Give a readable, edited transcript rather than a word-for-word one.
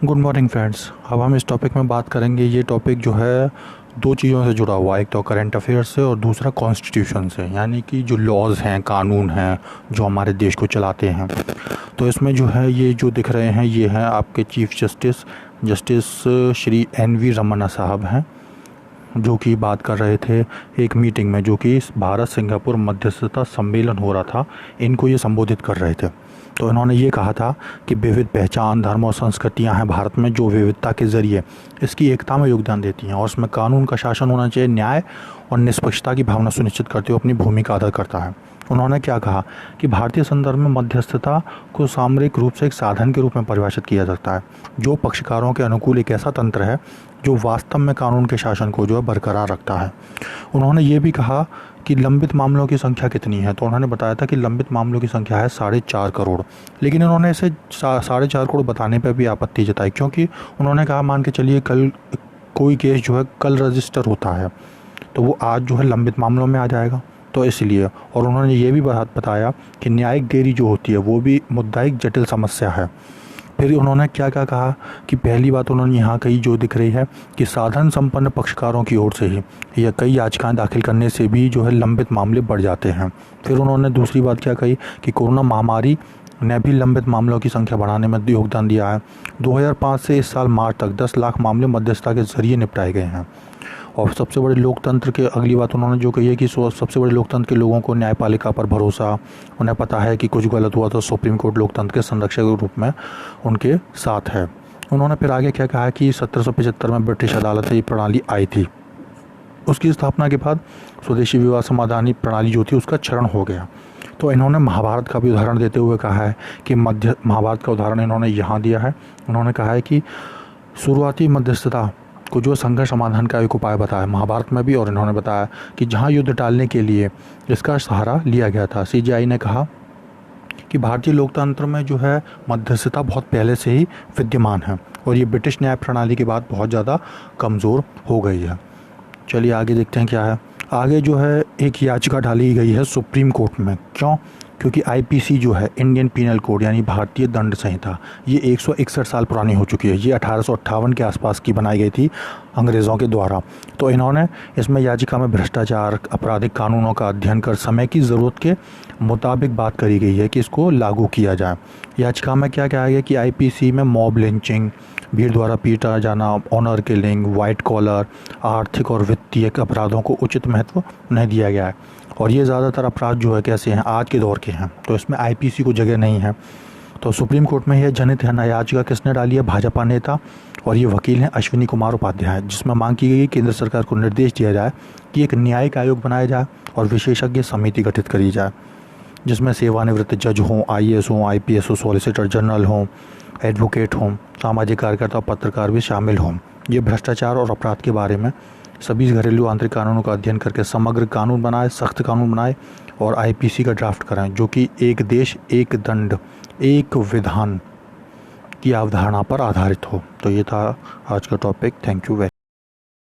Good morning friends. अब हम इस टॉपिक में बात करेंगे। ये टॉपिक जो है दो चीज़ों से जुड़ा हुआ है, एक तो करंट अफेयर्स से और दूसरा कॉन्स्टिट्यूशन से, यानी कि जो लॉज हैं, कानून हैं जो हमारे देश को चलाते हैं। तो इसमें जो है ये जो दिख रहे हैं ये हैं आपके chief justice Shri NV Ramana साहब हैं, जो कि बात कर रहे थे एक मीटिंग में, जो कि भारत सिंगापुर मध्यस्थता सम्मेलन हो रहा था, इनको ये संबोधित कर रहे थे। तो इन्होंने ये कहा था कि विविध पहचान, धर्म और संस्कृतियां हैं भारत में, जो विविधता के ज़रिए इसकी एकता में योगदान देती हैं और उसमें कानून का शासन होना चाहिए, न्याय और निष्पक्षता की भावना सुनिश्चित करते हुए अपनी भूमिका अदा करता है। उन्होंने क्या कहा कि भारतीय संदर्भ में मध्यस्थता को सामरिक रूप से एक साधन के रूप में परिभाषित किया जाता है, जो पक्षकारों के अनुकूल एक ऐसा तंत्र है जो वास्तव में कानून के शासन को जो है बरकरार रखता है। उन्होंने ये भी कहा कि लंबित मामलों की संख्या कितनी है, तो उन्होंने बताया था कि लंबित मामलों की संख्या है 4.5 करोड़। लेकिन इन्होंने इसे 4.5 करोड़ बताने पर भी आपत्ति जताई, क्योंकि उन्होंने कहा मान के चलिए कल कोई केस जो है कल रजिस्टर होता है तो वो आज जो है लंबित मामलों में आ जाएगा, तो इसलिए। और उन्होंने ये भी बात बताया कि न्यायिक देरी जो होती है वो भी मुद्दा एक जटिल समस्या है। फिर उन्होंने क्या क्या कहा कि पहली बात उन्होंने यहाँ कही जो दिख रही है कि साधन संपन्न पक्षकारों की ओर से ही या कई याचिकाएं दाखिल करने से भी जो है लंबित मामले बढ़ जाते हैं। फिर उन्होंने दूसरी बात क्या कही कि कोरोना महामारी ने भी लंबित मामलों की संख्या बढ़ाने में योगदान दिया है। 2005 से इस साल मार्च तक 10 लाख मामले मध्यस्थता के जरिए निपटाए गए हैं। और सबसे बड़े लोकतंत्र के, अगली बात उन्होंने जो कही है कि सबसे बड़े लोकतंत्र के लोगों को न्यायपालिका पर भरोसा, उन्हें पता है कि कुछ गलत हुआ तो सुप्रीम कोर्ट लोकतंत्र के संरक्षक के रूप में उनके साथ है। उन्होंने फिर आगे क्या कहा कि 1775 में ब्रिटिश अदालत से ये प्रणाली आई थी। उसकी स्थापना के बाद स्वदेशी विवाद समाधानी प्रणाली जो थी उसका क्षरण हो गया। तो इन्होंने महाभारत का भी उदाहरण देते हुए कहा है कि महाभारत का उदाहरण इन्होंने यहाँ दिया है। उन्होंने कहा है कि शुरुआती मध्यस्थता को जो संघर्ष समाधान का एक उपाय बताया महाभारत में भी, और इन्होंने बताया कि जहाँ युद्ध टालने के लिए इसका सहारा लिया गया था। CGI ने कहा कि भारतीय लोकतंत्र में जो है मध्यस्थता बहुत पहले से ही विद्यमान है और ये ब्रिटिश न्याय प्रणाली के बाद बहुत ज़्यादा कमज़ोर हो गई है। चलिए आगे देखते हैं क्या है। आगे जो है एक याचिका डाली गई है सुप्रीम कोर्ट में। क्यों? क्योंकि IPC जो है, इंडियन पीनल कोड यानी भारतीय दंड संहिता, ये 161 साल पुरानी हो चुकी है। ये 1858 के आसपास की बनाई गई थी अंग्रेज़ों के द्वारा। तो इन्होंने इसमें याचिका में भ्रष्टाचार, आपराधिक कानूनों का अध्ययन कर समय की ज़रूरत के मुताबिक बात करी गई है कि इसको लागू किया जाए। याचिका में क्या कहा गया कि IPC में मॉब लिंचिंग, भीड़ द्वारा पीटा जाना, ऑनर किलिंग, वाइट कॉलर, आर्थिक और वित्तीय अपराधों को उचित महत्व नहीं दिया गया है। और ये ज़्यादातर अपराध जो है कैसे हैं, आज के दौर के हैं, तो इसमें IPC को जगह नहीं है। तो सुप्रीम कोर्ट में यह जनहित याचिका किसने डाली है? भाजपा नेता और ये वकील हैं अश्विनी कुमार उपाध्याय, जिसमें मांग की गई केंद्र सरकार को निर्देश दिया जाए कि एक न्यायिक आयोग बनाया जाए और विशेषज्ञ समिति गठित करी जाए, जिसमें सेवानिवृत्त जज हों, IAS हों, IPS हो, सॉलिसिटर जनरल हों, एडवोकेट हों, सामाजिक कार्यकर्ता और पत्रकार भी शामिल हों। ये भ्रष्टाचार और अपराध के बारे में सभी घरेलू आंतरिक कानूनों का अध्ययन करके समग्र कानून बनाए, सख्त कानून बनाए और IPC का ड्राफ्ट कराएं, जो कि एक देश एक दंड एक विधान की अवधारणा पर आधारित हो। तो ये था आज का टॉपिक। Thank you very